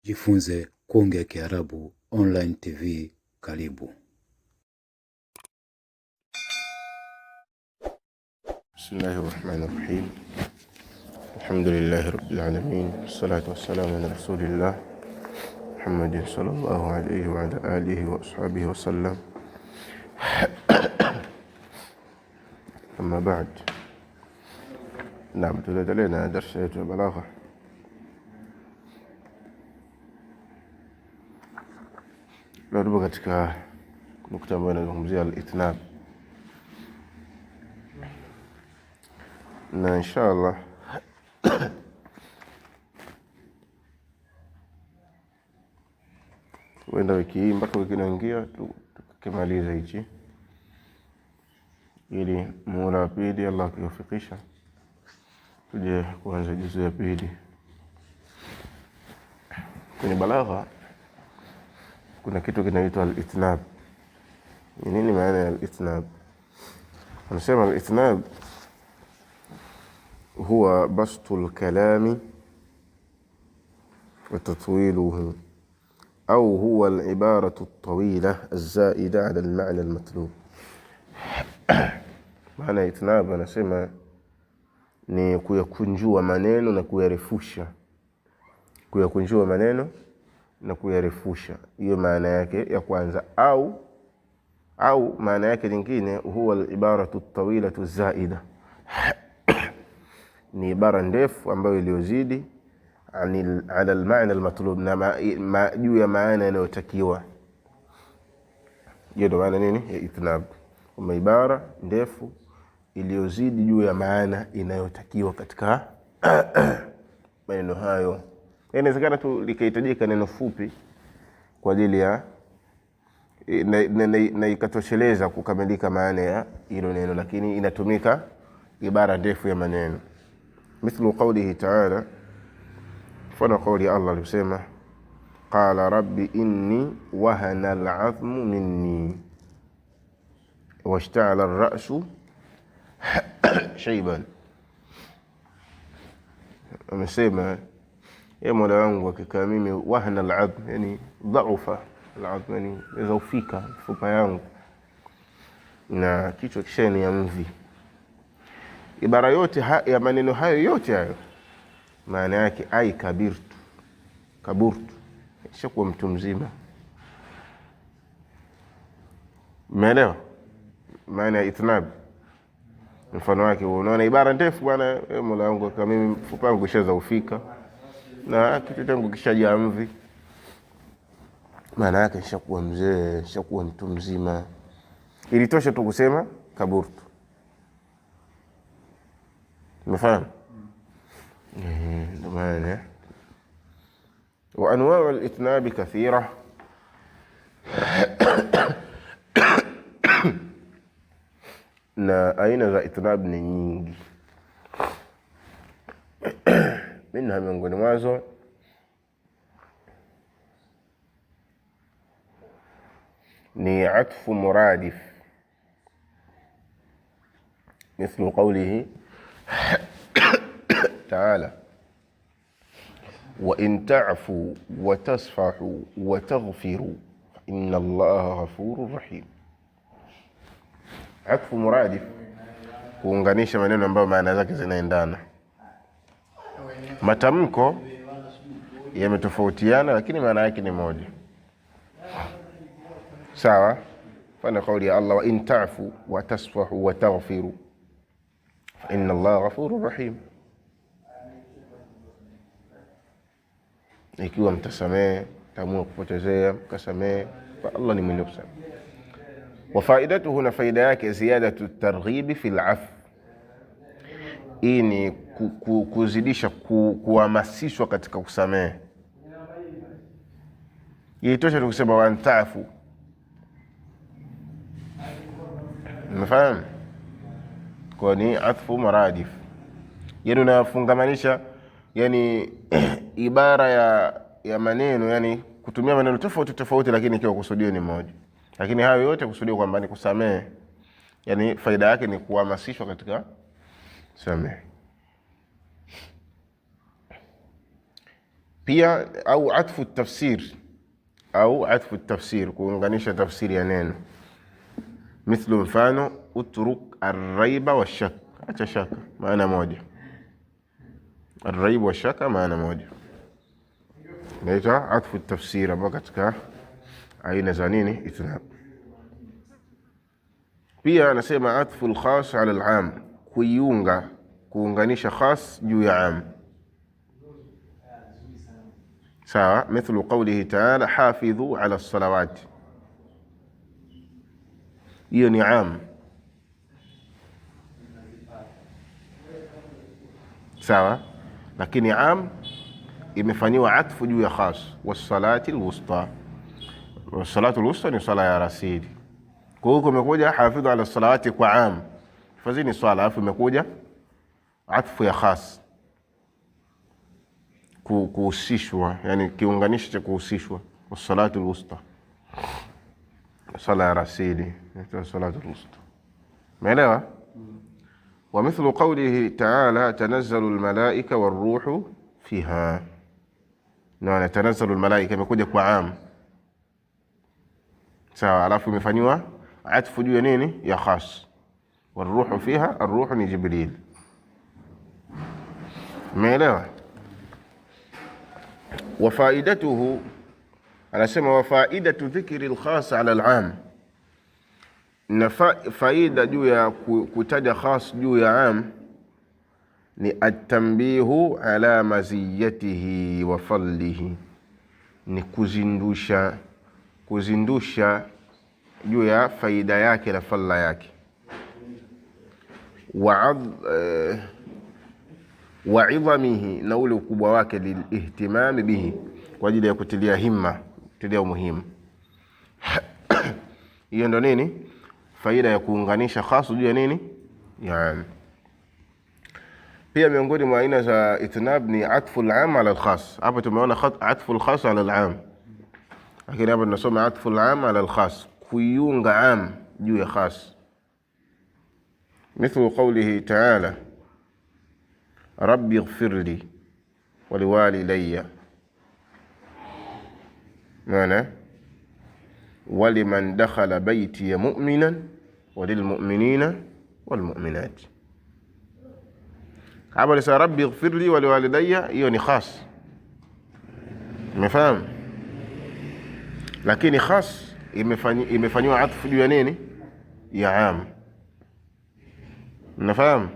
Jifunze kuongea Kiarabu online TV. Karibu. Bismillahirrahmanirrahim. Alhamdulillahi rabbil alamin. Wassalatu wassalamu ala rasulillah Muhammadin sallallahu alayhi wa ala alihi wa ashabihi wa sallam. Amma ba'd. Naam, tunaendelea na darasa yetu ya balagha. Leo tupo katika nukta ambayo inazungumzia al-itnab. Na inshallah wenda wiki hii mpaka wiki inaingia tukimaliza hichi, ili muhula wa pili Allah akiwafikisha tuje kuanza juzu ya pili. Kwenye balagha kuna kitu kinaitwa al-itnab. Ni nini maana ya al-itnab? Anasema al-itnab huwa bastul kalami wa tatwiluhu au huwa al-ibaratu at-tawila az-zaida ala al-ma'na al-matlub. Maana ya itnab anasema ni kuyakunjua maneno na kuyarefusha. Kuyakunjua maneno na kuyarefusha, hiyo maana yake ya kwanza. Au maana yake nyingine, huwa al-ibaratu at-tawilatu az-zaida, ni ibara ndefu ambayo iliyozidi ala al-ma'na al-matlub, na juu ya maana inayotakiwa. Hiyo ndio maana nini ya itnab, kama ibara ndefu iliyozidi juu ya maana inayotakiwa katika maneno hayo. Inawezekana tu likahitajika neno fupi kwa ajili ya na ikatosheleza kukamilika maana ya hilo neno, lakini inatumika ibara ndefu ya maneno. Mithlu qawlihi ta'ala, mfano qawli Allah alisema, qala rabbi inni wahana al-'azmu minni washta'ala ar-ra'su shayban. Amesema, ya Mola wangu, hakika mimi wahana al-'azm, yani dhaufa al-'azm, yani dhaufika mifupa yangu na kichwa kishani ya mvi. Ibara yote ya maneno hayo yote hayo maana yake ai kaburtu, shakuwa mtu mzima. Umeelewa maana ya itnab? Mfano wake unaona ibara ndefu bwana, Mola wangu kama mimi mfupa wangu kishazaufika na kichwa changu kishajaa mvi, maana yake shakuwa mzee, shakuwa mtu mzima. Ilitosha tu kusema kaburtu. Umefahamu? Ndio maana. Wa anwa'u al-itnab kathira, na aina za itnab ni nyingi. Minha, miongoni mwazo, ni atfu muradif, mithlu qawlihi ta'ala, wa in ta'fu wa tasfahu wa taghfiru inna Allaha ghafurur rahim. Atfu muradif, kuunganisha maneno ambayo maana zake zinaendana. Matamko yametofautiana lakini maana yake ni moja. Sawa? Fana kauli ya Allah, wa in ta'fu wa tasfahu wa taghfiru inna Allaha ghafurur rahim. Ikiwa mtasamehe, tamua kupotezea, mkasamehe, Allah ni mwenye kusamehe. Wa faidatuhu, na faida yake, ziyadatu targhibi fil afw. Hii ni kuzidisha, kuhamasishwa katika kusamehe. Ilitosha tukisema wa antafu. Umefahamu? Kwa ni atfu maradif, yani unafungamanisha, yani ibara ya maneno, yani kutumia maneno tofauti lakini ikiwa kusudio ni moja, lakini hayo yote kusudio kwamba ni kusamehe. Yani faida yake ni kuhamasishwa katika samehe. Pia au atfu tafsir, au atfu tafsir, kuunganisha tafsiri ya neno. Mithlu, mfano, utruk arraiba washak, acha shaka, maana moja. Arraiba washaka maana moja, inaitwa atfu tafsir, ambao katika aina za nini? Ithnab. Pia anasema atfu alkhas ala alam, kuiunga, kuunganisha khas juu ya am. Sawa. Mithlu qawlihi ta'ala hafidhu ala salawati, hiyo ni am. Sawa, lakini am imefanyiwa atfu juu ya khas. Wassalati alwusta, wassalatu alwusta ni sala ya rasili. Kwa hiyo kumekuja hafidhu ala salawati kwa am, fazini swala, alafu imekuja atfu ya khas, kuhusishwa, yani kiunganishi cha kuhusishwa. Wassalatu alwusta, sala ya rasili, ni salatu alwusta. Umeelewa? Wa mithlu qawlihi ta'ala tanazzalu almalaika waruhu fiha, na tanazzalu almalaika imekuja kwa am. Sawa, alafu imefanywa atfu juu ya nini? Ya khas. Waruhu fiha, arruhu ni Jibril. Umeelewa? Wa faidatuhu, anasema wa faidatu dhikri alkhas ala alam, na faida juu ya kutaja khas juu ya am ni atambihu ala maziyatihi wa fadlihi, ni kuzindusha juu ya faida yake na fadla yake. Wa idhamihi, na ule ukubwa wake, lilihtimami bihi, kwa ajili ya kutilia himma, kutilia umuhimu. Hiyo ndo nini? Faida ya kuunganisha khas juu ya nini? Ya am. Pia miongoni mwa aina za ithnab ni atfu al-am ala al-khas. Hapa tumeona atfu al-khas ala al-am, lakini hapa tunasoma atfu al-am ala al-khas, kuiunga am juu ya khas. Mithlu qawlihi ta'ala rabbi ighfir li wa liwalidayya, maana waliman dakhala bayti mu'minan walilmu'minina walmu'minat. Hapa lisa rabbi ighfir li wa liwalidayya, hiyo ni khas, umefahamu? Lakini khas imefanywa atfu juu ya nini? Ya am. Unafahamu?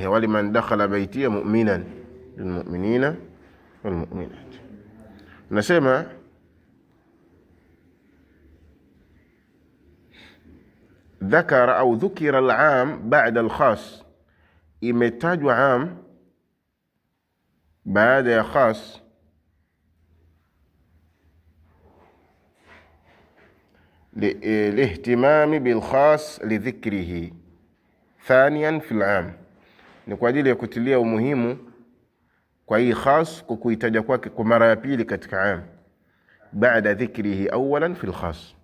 Waliman dakhala bayti mu'minan lilmu'minina walmu'minat. Nasema dhakara au dhukira al-am ba'da al-khas, imetajwa am baada ya khas lihtimami bilkhas lidhikrihi thaniyan fil am, ni kwa ajili ya kutilia umuhimu kwa hii khas kwa kuitaja kwake kwa mara ya pili katika am, baada dhikrihi awalan fil khas,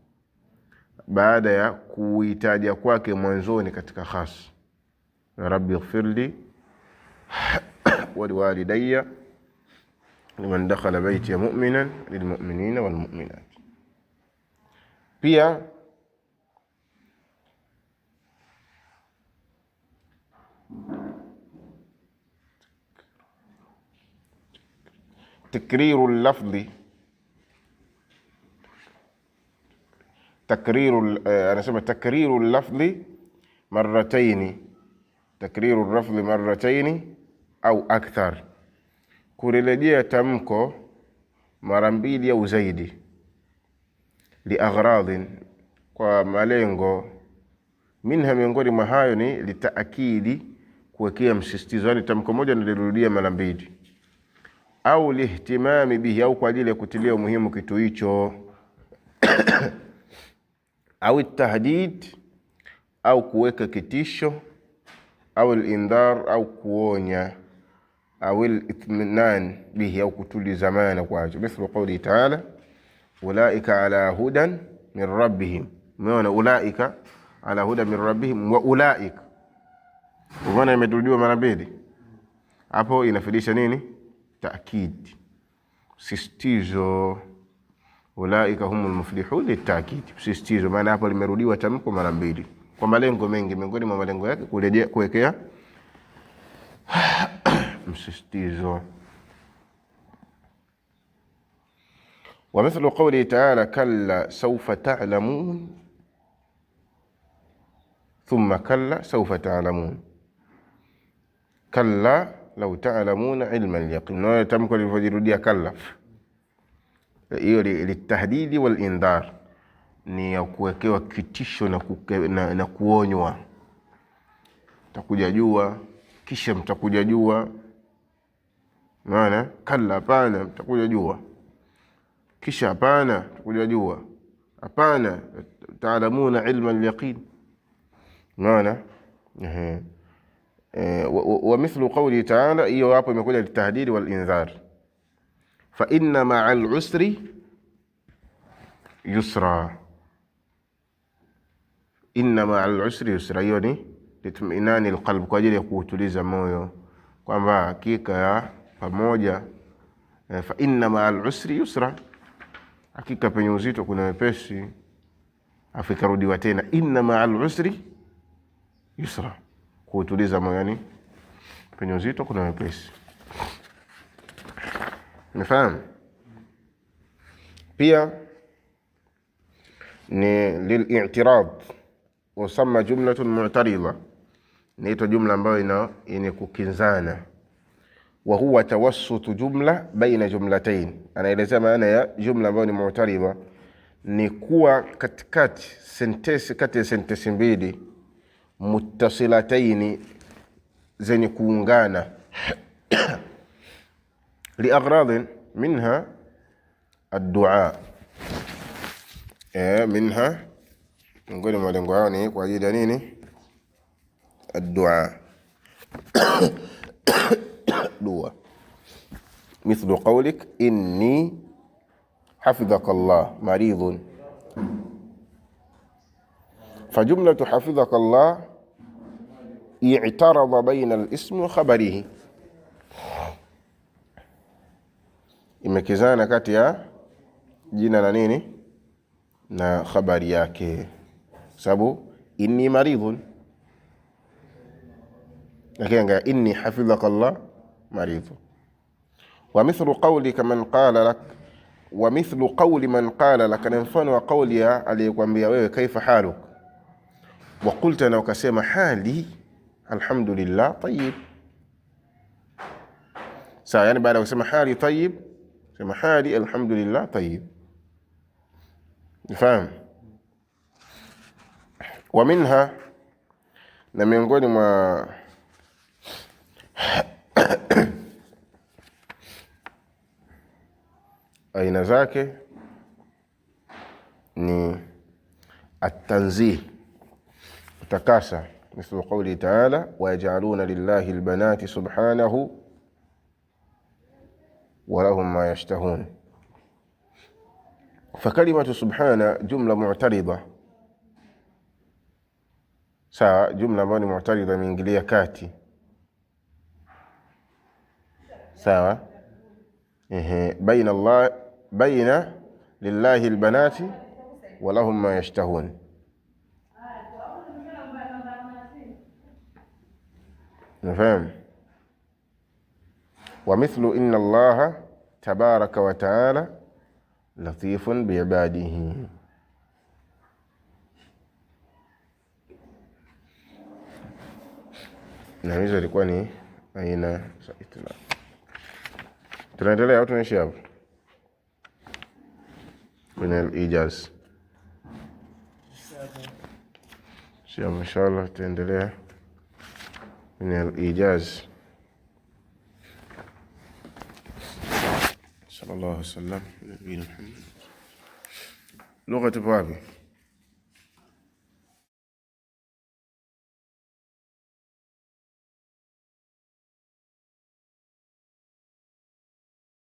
baada ya kuitaja kwake mwanzoni katika khas. Rabbi ighfirli wa liwalidayya liman dakhala bayti mu'minan lilmu'minina walmu'minat. Pia takriru al-lafzi, anasema takriru al-lafzi marrataini, takriru al-lafzi marrataini au akthar, kurejea tamko mara mbili au zaidi. Liaghradhin, kwa malengo. Minha, miongoni mwa hayo ni litaakidi, kuwekea msisitizo, yani tamko moja nilirudia mara mbili. Au lihtimami bihi, au kwa ajili ya kutilia umuhimu kitu hicho. Au tahdid, au kuweka kitisho. Au al-indhar, au kuonya. Au al-ithminan bihi, au kutuliza maana kwacho. Mithlu qawli ta'ala ulaika ala hudan min rabbihim. Umeona, ulaika ala hudan min rabbihim wa ulaika, umeona imetuliwa mara mbili hapo, inafidisha nini? Taakid. msisitizo. Ulaika humul muflihun litakid, msisitizo. Maana hapo limerudiwa tamko mara mbili kwa malengo mengi. Miongoni mwa malengo yake kuwekea msisitizo. Wa mithlu qawli ta'ala kalla sawfa ta'lamun thumma kalla sawfa ta'lamun. Kalla law ta'lamuna ilma al-yaqin. Na tamko lilivyojirudia kalla, hiyo litahdidi wal indhar, ni ya kuwekewa kitisho na kuonywa. Mtakuja jua, kisha mtakuja jua. Maana kalla, hapana, mtakuja jua, kisha hapana, mtakuja jua. Hapana, ta'lamuna ilma al-yaqin. Maana wa mithlu qawli ta'ala, hiyo hapo imekuja litahdidi wal indhar. Fa inna ma'al usri yusra. Inna ma'al usri yusra, hiyo ni litminani alqalb, kwa ajili ya kutuliza moyo kwamba hakika ya pamoja. Fa inna ma'al usri yusra, hakika penye uzito kuna wepesi. Afikarudiwa tena inna ma'al usri yusra, kutuliza moyo, yani penye uzito kuna wepesi. Nifahamu pia ni lil-i'tirad, wasama jumlatun mu'tarida, ni jumla ambayo ina kukinzana. Wa huwa tawassutu jumla baina jumlatain, anaeleza maana ya jumla ambayo ni mu'tarida, ni kuwa katikati sentensi, kati ya sentensi mbili, muttasilataini, zenye kuungana, liagradhin minha ad-du'a, minha, ngoni malengo yao ni kwa ajili ya nini? Ad-du'a, dua. Mithlu qawlik inni hafidhaka Allah maridhun. Fajumlatu hafidhaka Allah i'tarada baina al-ism wa khabarihi, imekizana kati ya jina na nini na khabari yake, sababu inni maridhun, lakini inni hafidhaka Allah maridhun. Wa mithlu qawlika man qala lak, wa mithlu qawli man qala lak, na mfano wa qawli ya aliyekwambia wewe kaifa haluk, wa qulta, na ukasema hali alhamdulillah tayyib. Sawa, yani baada ya kusema hali tayyib, sema hali alhamdulillah tayyib. Nifahamu. Wa minha, na miongoni mwa aina zake ni at-tanzih, utakasa. Mithlu qawli ta'ala wa yaj'aluna lillahi albanati subhanahu wa lahum ma yashtahun. Fakalimatu subhana jumla mu'tarida, sawa, jumla ambayo ni mu'tarida, imeingilia kati, sawa. Baina Allah, baina lillahi albanati wa lahum ma yashtahun. Nafahamu. Wa mithlu inna Allaha tabaraka wa ta'ala latifun biibadihi. Na hizo ilikuwa ni aina za itlaq. Tunaendelea au tunaishia hapo kwenye al-ijaz? Inshallah tutaendelea kwenye al-ijaz. Sallallahu alaihi wasallam. Lugha wapi?